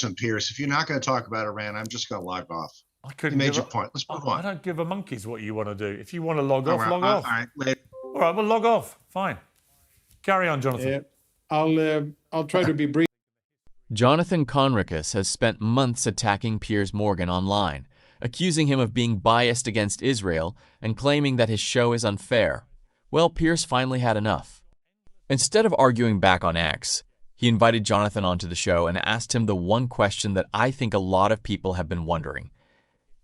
Listen, Piers, if you're not going to talk about Iran, I'm just going to log off. I couldn't. You made your point. Let's move on. I don't give a monkey's what you want to do. If you want to log off, log All off. right, later. All right, well, log off. Fine. Carry on, Jonathan. I'll try to be brief. Jonathan Conricus has spent months attacking Piers Morgan online, accusing him of being biased against Israel and claiming that his show is unfair. Well, Piers finally had enough. Instead of arguing back on X, he invited Jonathan onto the show and asked him the one question that I think a lot of people have been wondering.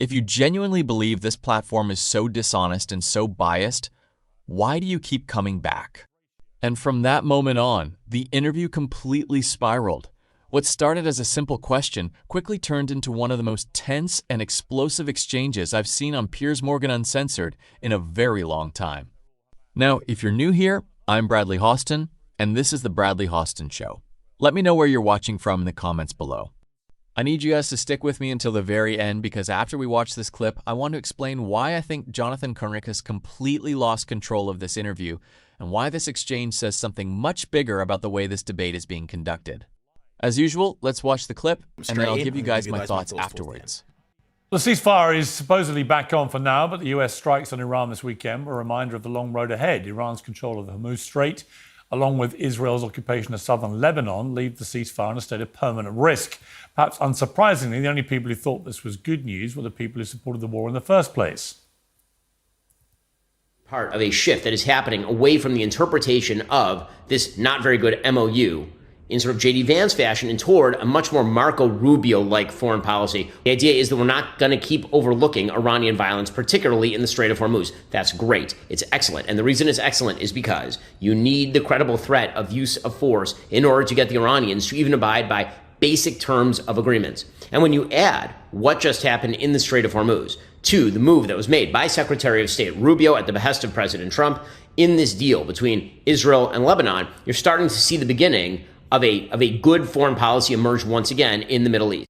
If you genuinely believe this platform is so dishonest and so biased, why do you keep coming back? And from that moment on, the interview completely spiraled. What started as a simple question quickly turned into one of the most tense and explosive exchanges I've seen on Piers Morgan Uncensored in a very long time. Now, if you're new here, I'm Bradley Hostin, and this is The Bradley Hostin Show. Let me know where you're watching from in the comments below. I need you guys to stick with me until the very end because after we watch this clip, I want to explain why I think Jonathan Conricus completely lost control of this interview and why this exchange says something much bigger about the way this debate is being conducted. As usual, let's watch the clip, and then I'll give you guys my thoughts afterwards. The ceasefire is supposedly back on for now, but the US strikes on Iran this weekend were a reminder of the long road ahead. Iran's control of the Hormuz Strait, along with Israel's occupation of southern Lebanon, leave the ceasefire in a state of permanent risk. Perhaps unsurprisingly, the only people who thought this was good news were the people who supported the war in the first place. Part of a shift that is happening away from the interpretation of this not very good MOU in sort of J.D. Vance fashion and toward a much more Marco Rubio-like foreign policy. The idea is that we're not going to keep overlooking Iranian violence, particularly in the Strait of Hormuz. That's great. It's excellent. And the reason it's excellent is because you need the credible threat of use of force in order to get the Iranians to even abide by basic terms of agreements. And when you add what just happened in the Strait of Hormuz to the move that was made by Secretary of State Rubio at the behest of President Trump in this deal between Israel and Lebanon, you're starting to see the beginning of a good foreign policy emerge once again in the Middle East.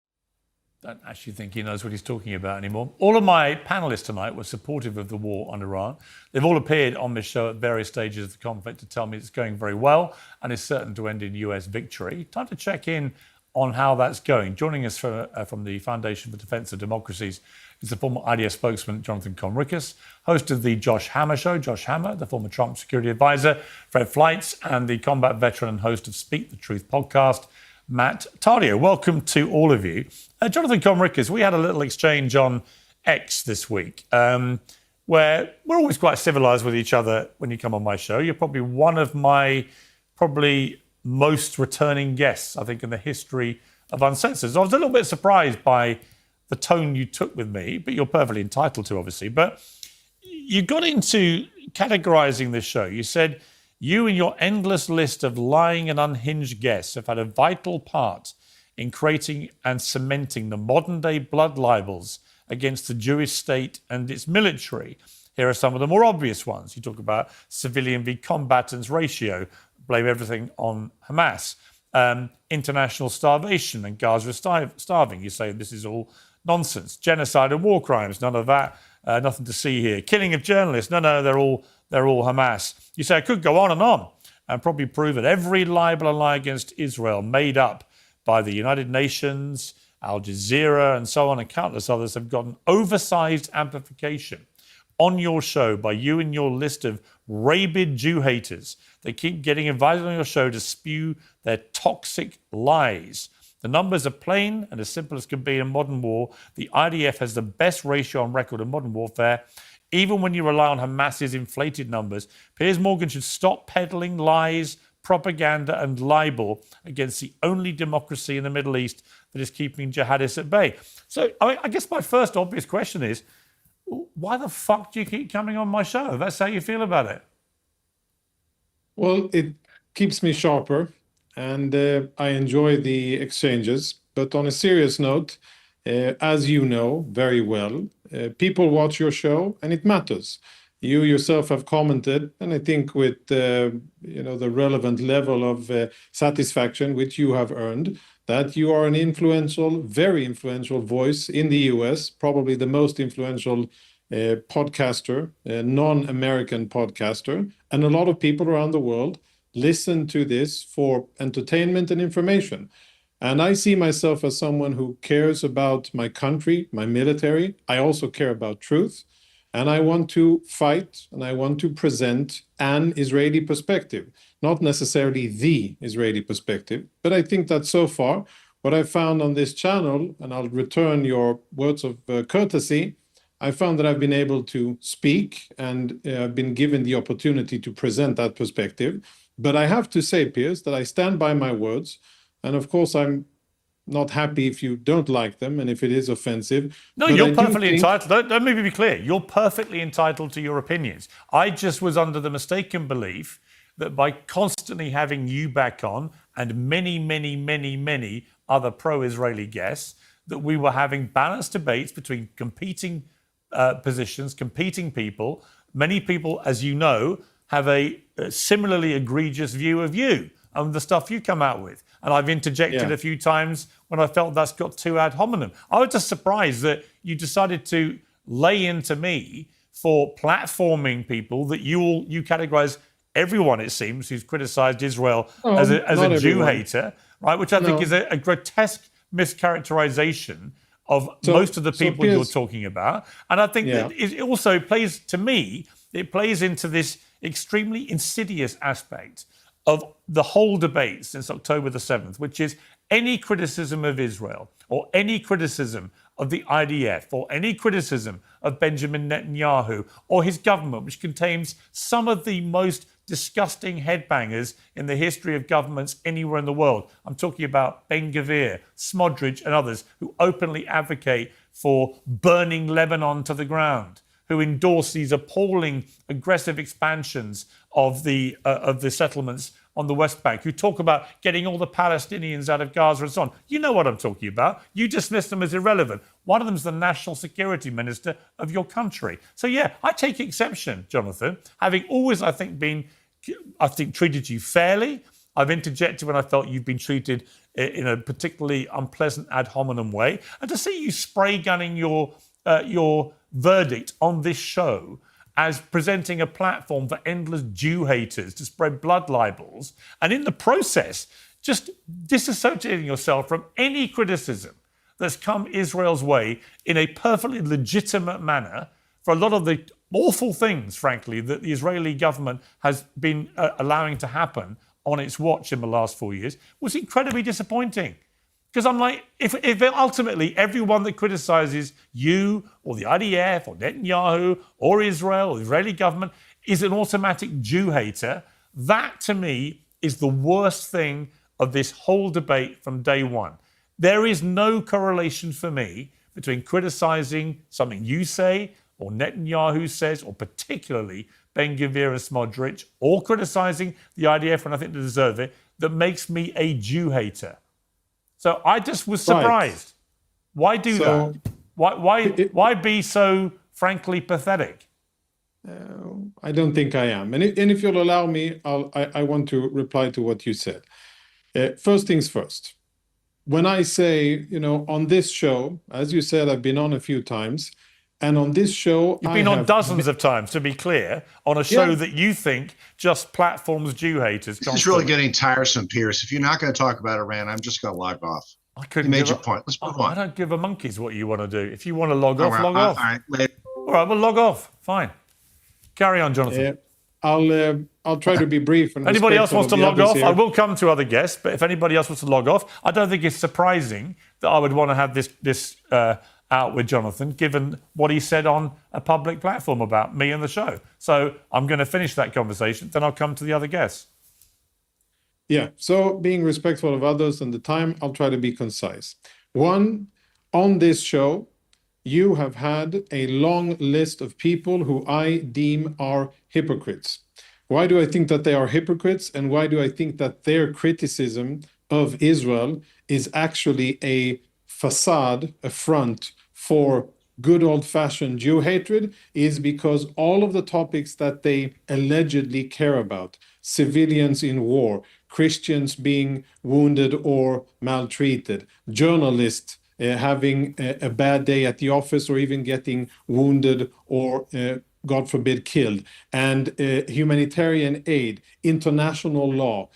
I don't actually think he knows what he's talking about anymore. All of my panelists tonight were supportive of the war on Iran. They've all appeared on this show at various stages of the conflict to tell me it's going very well and is certain to end in US victory. Time to check in on how that's going. Joining us from the Foundation for Defense of Democracies is the former IDF spokesman, Jonathan Conricus, host of the Josh Hammer Show, Josh Hammer, the former Trump security advisor, Fred Fleitz, and the combat veteran and host of Speak the Truth podcast, Matt Tardio. Welcome to all of you. Jonathan Conricus, we had a little exchange on X this week where we're always quite civilized with each other when you come on my show. You're probably one of my most returning guests, I think, in the history of Uncensored. So I was a little bit surprised by the tone you took with me, but you're perfectly entitled to, obviously. But you got into categorizing this show. You said you and your endless list of lying and unhinged guests have had a vital part in creating and cementing the modern-day blood libels against the Jewish state and its military. Here are some of the more obvious ones. You talk about civilian v combatants ratio, blame everything on Hamas. International starvation and Gaza is starving. You say this is all nonsense. Genocide and war crimes, none of that, nothing to see here. Killing of journalists, no, they're all Hamas. You say I could go on and probably prove that every libel and lie against Israel made up by the United Nations, Al Jazeera, and so on, and countless others have gotten oversized amplification on your show by you and your list of rabid Jew haters. They keep getting invited on your show to spew their toxic lies. The numbers are plain and as simple as can be in modern war. The IDF has the best ratio on record in modern warfare. Even when you rely on Hamas's inflated numbers, Piers Morgan should stop peddling lies, propaganda and libel against the only democracy in the Middle East that is keeping jihadists at bay. So I guess my first obvious question is, why the fuck do you keep coming on my show? That's how you feel about it. Well, it keeps me sharper, and I enjoy the exchanges. But on a serious note, as you know very well, people watch your show, and it matters. You yourself have commented, and I think with the relevant level of satisfaction which you have earned, that you are an influential, very influential voice in the US, probably the most influential podcaster, non-American podcaster, and a lot of people around the world listen to this for entertainment and information. And I see myself as someone who cares about my country, my military. I also care about truth. And I want to fight and I want to present an Israeli perspective, not necessarily the Israeli perspective. But I think that so far, what I found on this channel, and I'll return your words of courtesy, I found that I've been able to speak and been given the opportunity to present that perspective. But I have to say, Piers, that I stand by my words. And of course, I'm not happy if you don't like them and if it is offensive. No, But you're I do perfectly think- entitled. Let me be clear. You're perfectly entitled to your opinions. I just was under the mistaken belief that by constantly having you back on and many other pro-Israeli guests, that we were having balanced debates between competing positions, competing people. Many people, as you know, have a similarly egregious view of you and the stuff you come out with. And I've interjected a few times when I felt that's got too ad hominem. I was just surprised that you decided to lay into me for platforming people that you categorize everyone, it seems, who's criticized Israel as a Jew everyone. hater, right? Which I think is a grotesque mischaracterization of most of the people you're talking about. And I think that it also plays, to me, it plays into this extremely insidious aspect of the whole debate since October the 7th, which is any criticism of Israel or any criticism of the IDF or any criticism of Benjamin Netanyahu or his government, which contains some of the most disgusting headbangers in the history of governments anywhere in the world. I'm talking about Ben-Gvir, Smodrich and others who openly advocate for burning Lebanon to the ground, who endorse these appalling, aggressive expansions of the settlements on the West Bank, who talk about getting all the Palestinians out of Gaza and so on. You know what I'm talking about. You dismiss them as irrelevant. One of them is the national security minister of your country. So yeah, I take exception, Jonathan, having always, I think, treated you fairly. I've interjected when I felt you've been treated in a particularly unpleasant ad hominem way. And to see you spray gunning your verdict on this show as presenting a platform for endless Jew haters to spread blood libels, and in the process, just disassociating yourself from any criticism that's come Israel's way in a perfectly legitimate manner for a lot of the awful things, frankly, that the Israeli government has been allowing to happen on its watch in the last 4 years, was incredibly disappointing. Because I'm like, if ultimately everyone that criticizes you or the IDF or Netanyahu or Israel or the Israeli government is an automatic Jew hater, that to me is the worst thing of this whole debate from day one. There is no correlation for me between criticizing something you say or Netanyahu says, or particularly Ben-Gvir and Smodrich, or criticizing the IDF when I think they deserve it, that makes me a Jew hater. So I just was surprised. Why do that? Why be so frankly pathetic? I don't think I am. And if you'll allow me, I want to reply to what you said. First things first. When I say, on this show, as you said, I've been on a few times, and on this show, you've been on dozens of times, to be clear, on a show that you think just platforms Jew haters. This is really getting tiresome, Piers. If you're not going to talk about Iran, I'm just going to log off. You made your point. Let's move on. I don't give a monkey's what you want to do. If you want to log off, log off. All right, all right, well, log off. Fine. Carry on, Jonathan. I'll try to be brief. And anybody else wants to log off? Here. I will come to other guests, but if anybody else wants to log off, I don't think it's surprising that I would want to have this out with Jonathan, given what he said on a public platform about me and the show. So I'm going to finish that conversation, then I'll come to the other guests. Yeah, so being respectful of others and the time, I'll try to be concise. One, on this show, you have had a long list of people who I deem are hypocrites. Why do I think that they are hypocrites, and why do I think that their criticism of Israel is actually a facade, a front for good old-fashioned Jew hatred? Is because all of the topics that they allegedly care about, civilians in war, Christians being wounded or maltreated, journalists having a bad day at the office or even getting wounded or God forbid, killed, and humanitarian aid, international law,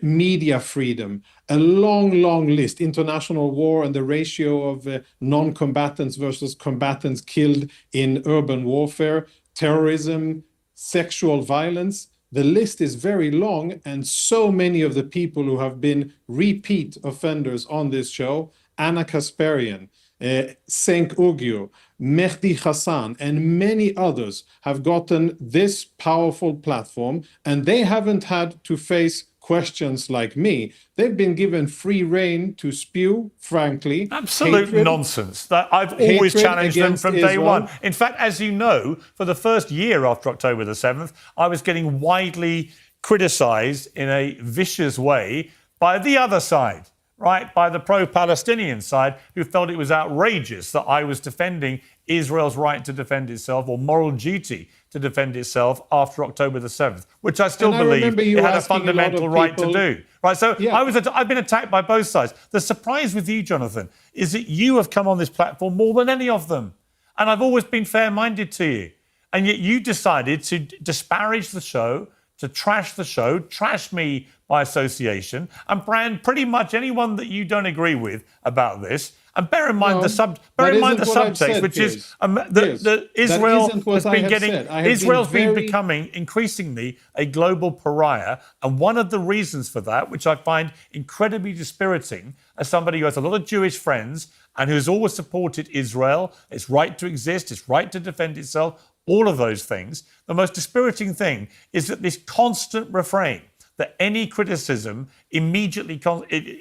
media freedom, a long, long list, international war and the ratio of non-combatants versus combatants killed in urban warfare, terrorism, sexual violence. The list is very long, and so many of the people who have been repeat offenders on this show, Anna Kasparian, Cenk Uygur, Mehdi Hassan, and many others have gotten this powerful platform, and they haven't had to face questions like me. They've been given free rein to spew, frankly. Absolute nonsense. That I've always challenged them from day one. In fact, as you know, for the first year after October the 7th, I was getting widely criticised in a vicious way by the other side, right? By the pro-Palestinian side, who felt it was outrageous that I was defending Israel's right to defend itself, or moral duty to defend itself after October the 7th, which I still believe it had a fundamental right to do. Right, so yeah. I've been attacked by both sides. The surprise with you, Jonathan, is that you have come on this platform more than any of them. And I've always been fair-minded to you. And yet you decided to disparage the show, to trash the show, trash me by association, and brand pretty much anyone that you don't agree with about this. And bear in mind the subtext, which is that Israel has been getting. Israel's been becoming increasingly a global pariah, and one of the reasons for that, which I find incredibly dispiriting, as somebody who has a lot of Jewish friends and who has always supported Israel, its right to exist, its right to defend itself, all of those things. The most dispiriting thing is that this constant refrain that any criticism immediately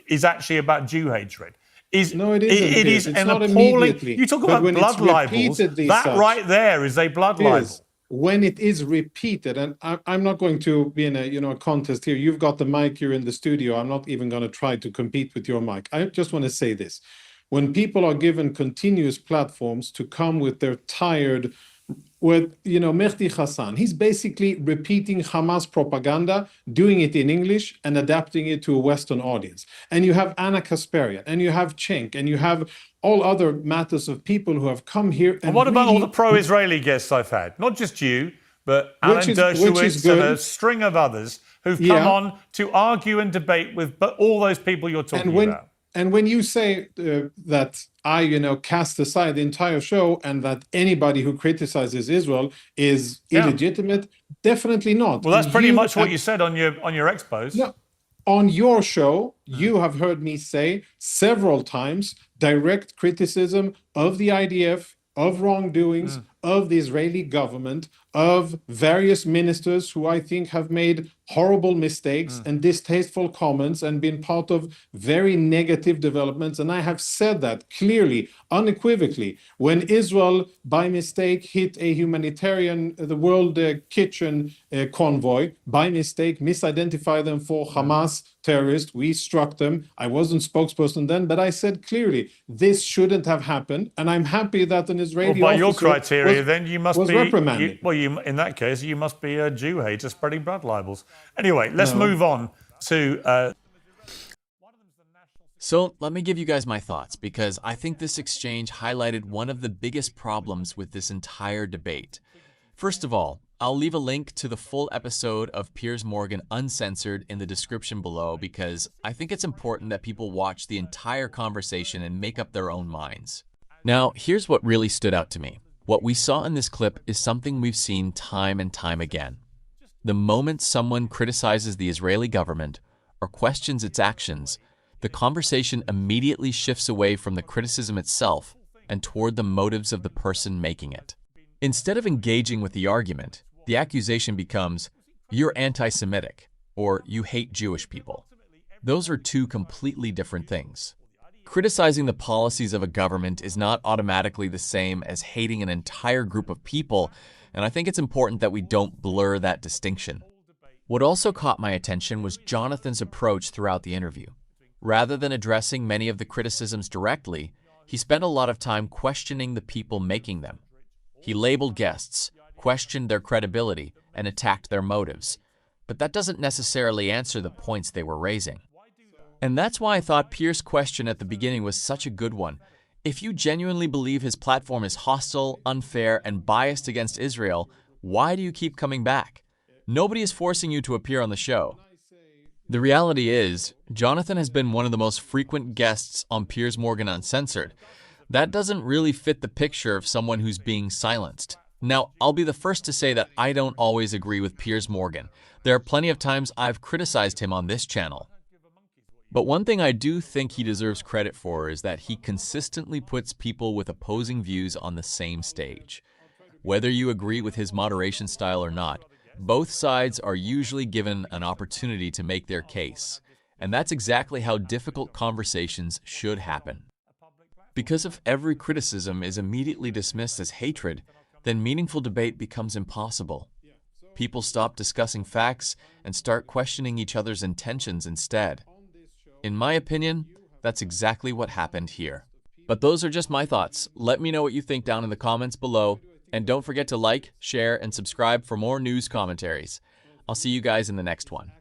is actually about Jew hatred. No, it isn't. It is an appalling. You talk about blood libels. That right there is a blood libel. When it is repeated, and I'm not going to be in a contest here. You've got the mic. You're in the studio. I'm not even going to try to compete with your mic. I just want to say this: when people are given continuous platforms to come with their tired. With Mehdi Hassan, he's basically repeating Hamas propaganda, doing it in English and adapting it to a Western audience. And you have Anna Kasparian, and you have Cenk, and you have all other matters of people who have come here. And what about all the pro-Israeli guests I've had? Not just you, but Alan Dershowitz and a string of others who've come on to argue and debate with all those people you're talking about. And when you say that I, cast aside the entire show and that anybody who criticizes Israel is illegitimate, definitely not. Well, that's pretty much what you said on your expos. No, on your show, you have heard me say several times direct criticism of the IDF, of wrongdoings, of the Israeli government, of various ministers who I think have made horrible mistakes and distasteful comments and been part of very negative developments. And I have said that clearly, unequivocally. When Israel, by mistake, hit a humanitarian, the World Kitchen convoy, by mistake, misidentified them for Hamas terrorists, we struck them. I wasn't spokesperson then, but I said clearly, this shouldn't have happened. And I'm happy that an Israeli by your criteria, then you must be reprimanded. In that case, you must be a Jew hater spreading blood libels. Anyway, let's move on to. So let me give you guys my thoughts, because I think this exchange highlighted one of the biggest problems with this entire debate. First of all, I'll leave a link to the full episode of Piers Morgan Uncensored in the description below, because I think it's important that people watch the entire conversation and make up their own minds. Now, here's what really stood out to me. What we saw in this clip is something we've seen time and time again. The moment someone criticizes the Israeli government or questions its actions, the conversation immediately shifts away from the criticism itself and toward the motives of the person making it. Instead of engaging with the argument, the accusation becomes, "You're anti-Semitic," or "You hate Jewish people." Those are two completely different things. Criticizing the policies of a government is not automatically the same as hating an entire group of people, and I think it's important that we don't blur that distinction. What also caught my attention was Jonathan's approach throughout the interview. Rather than addressing many of the criticisms directly, he spent a lot of time questioning the people making them. He labeled guests, questioned their credibility, and attacked their motives. But that doesn't necessarily answer the points they were raising. And that's why I thought Piers' question at the beginning was such a good one. If you genuinely believe his platform is hostile, unfair, and biased against Israel, Why do you keep coming back? Nobody is forcing you to appear on the show. The reality is, Jonathan has been one of the most frequent guests on Piers Morgan Uncensored. That doesn't really fit the picture of someone who's being silenced. Now, I'll be the first to say that I don't always agree with Piers Morgan. There are plenty of times I've criticized him on this channel. But one thing I do think he deserves credit for is that he consistently puts people with opposing views on the same stage. Whether you agree with his moderation style or not, both sides are usually given an opportunity to make their case. And that's exactly how difficult conversations should happen. Because if every criticism is immediately dismissed as hatred, then meaningful debate becomes impossible. People stop discussing facts and start questioning each other's intentions instead. In my opinion, that's exactly what happened here. But those are just my thoughts. Let me know what you think down in the comments below. And don't forget to like, share, and subscribe for more news commentaries. I'll see you guys in the next one.